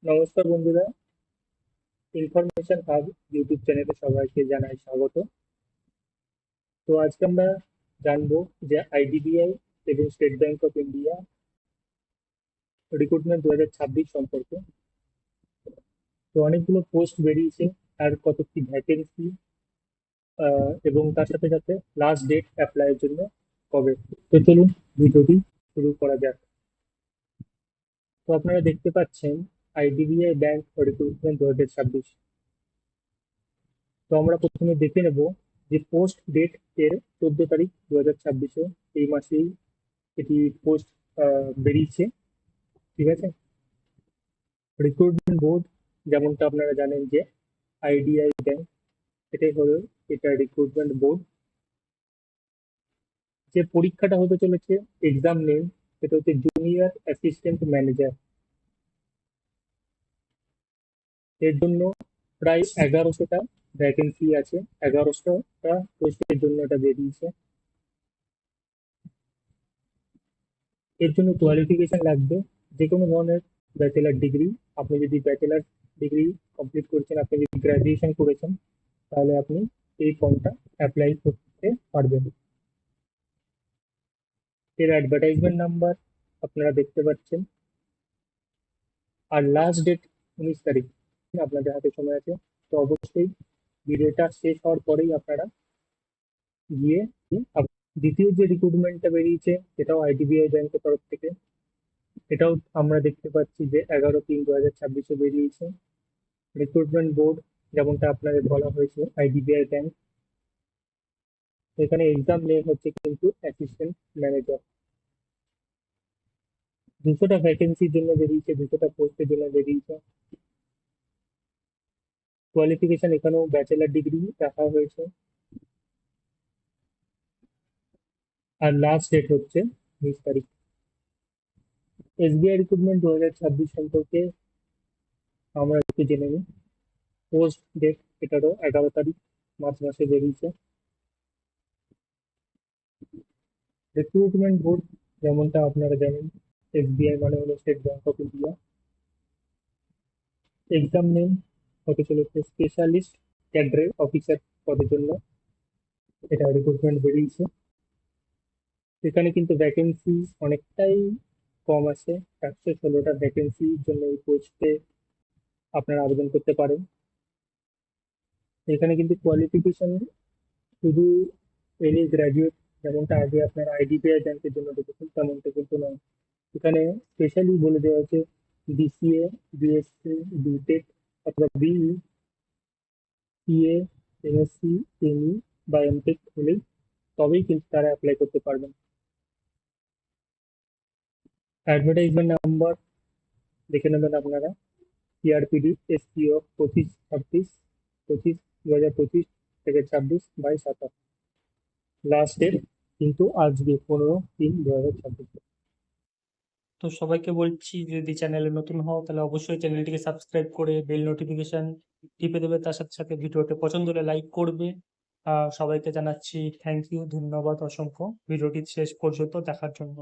নমস্কার বন্ধুরা, information hub YouTube চ্যানেলে সবাইকে জানাই স্বাগত। তো আজকে আমরা জানবো যে আইডিবিআই এবং state bank of India recruitment 2026 সম্পর্কে। তো অনেকগুলো পোস্ট বেরিয়েছে, আর কত কি ভ্যাকেন্সি, এবং তার সাথে সাথে লাস্ট ডেট অ্যাপ্লাইয়ের জন্য কবে। তো চলুন ভিডিওটি শুরু করা যাক। তো আপনারা দেখতে পাচ্ছেন আইডিবিআই ব্যাংক রিক্রুটমেন্ট 2026। তো আমরা প্রথমে দেখে নেব যে পোস্ট ডেট এর 14 তারিখ 2026, এই মাসেই এটি পোস্ট বেরিয়েছে। ঠিক আছে। রিক্রুটমেন্ট বোর্ড, যেমনটা আপনারা জানেন যে আইডিআই ব্যাংক, এটাই হলো এটা রিক্রুটমেন্ট বোর্ড। যে পরীক্ষাটা হতে চলেছে, এক্সাম নেম, সেটা হচ্ছে জুনিয়র অ্যাসিস্ট্যান্ট ম্যানেজার। এর জন্য প্রায় 1100টা ভ্যাকেন্সি আছে, 1100টা পোস্টের জন্য এটা বেরিয়েছে। এর জন্য কোয়ালিফিকেশন লাগবে যে কোনো ধরনের ব্যাচেলার ডিগ্রি। আপনি যদি ব্যাচেলার ডিগ্রি কমপ্লিট করেছেন, আপনি যদি গ্রাজুয়েশন করেছেন, তাহলে আপনি এই ফর্মটা অ্যাপ্লাই করতে পারবেন। এর অ্যাডভার্টাইজমেন্ট নাম্বার আপনারা দেখতে পাচ্ছেন। আর লাস্ট ডেট 19 তারিখ। আপনাদের হাতে সময় আছে, তো অবশ্যই ভিডিওটা শেষ হওয়ার পরেই আপনারা গিয়ে দ্বিতীয় যে রিক্রুটমেন্টটা বেরিয়েছে, সেটাও আইডিবিআই ব্যাংকের তরফ থেকে। এটাও আমরা দেখতে পাচ্ছি যে 11/3/2026 বেরিয়েছে। রিক্রুটমেন্ট বোর্ড, যেমনটা আপনাদের বলা হয়েছে, আইডিবিআই ব্যাংক। এখানে এক্সাম নেম হচ্ছে কিন্তু অ্যাসিস্ট্যান্ট ম্যানেজার। 200টা ভ্যাকেন্সির জন্য বেরিয়েছে, 200টা পোস্টের জন্য বেরিয়েছে। কোয়ালিফিকেশন এখানেও ব্যাচেলার ডিগ্রি রাখা হয়েছে। আর লাস্ট ডেট হচ্ছে 19 তারিখ। এসবিআই রিক্রুটমেন্ট 2026 সম্পর্কে আমরা একটু জেনে নিই। পোস্ট ডেট এটারও 11 তারিখ মার্চ মাসে বেরিয়েছে। রিক্রুটমেন্ট বোর্ড, যেমনটা আপনারা জানেন, এসবিআই মানে হলো state bank of India. Exam name হতে চলেছে স্পেশালিস্ট ক্যাডরে অফিসার পদের জন্য এটা রিক্রুটমেন্ট বেরিয়েছে। এখানে কিন্তু ভ্যাকেন্সি অনেকটাই কম আছে, 116টা ভ্যাকেন্সির জন্য এই পোস্টে আপনারা আবেদন করতে পারেন। এখানে কিন্তু কোয়ালিফিকেশন শুধু এনি গ্র্যাজুয়েট, যেমনটা আগে আপনারা আইডিবিআই ব্যাংকের জন্য দেখেছেন, তেমনটা কিন্তু নয়। এখানে স্পেশালি বলে দেওয়া হচ্ছে বিসিএ, বিএসসি, বিটেক অথবা বিই, সিএ, এমএসসি, এমই বা এমটেক হলেই তবেই কিন্তু তারা অ্যাপ্লাই করতে পারবেন। অ্যাডভার্টাইজমেন্ট নাম্বার দেখে নেবেন আপনারা। সিআরপিডি এসপিও 25/26 থেকে 26/27। লাস্ট ডেট কিন্তু আজকে 15/3/2026। তো সবাইকে বলছি, যদি চ্যানেলে নতুন হও তাহলে অবশ্যই চ্যানেলটিকে সাবস্ক্রাইব করে বেল নোটিফিকেশন টিপে দেবে। তার সাথে সাথে ভিডিওটি পছন্দ হলে লাইক করবে। সবাইকে জানাচ্ছি থ্যাংক ইউ, ধন্যবাদ অসংখ্য ভিডিওটি শেষ পর্যন্ত দেখার জন্য।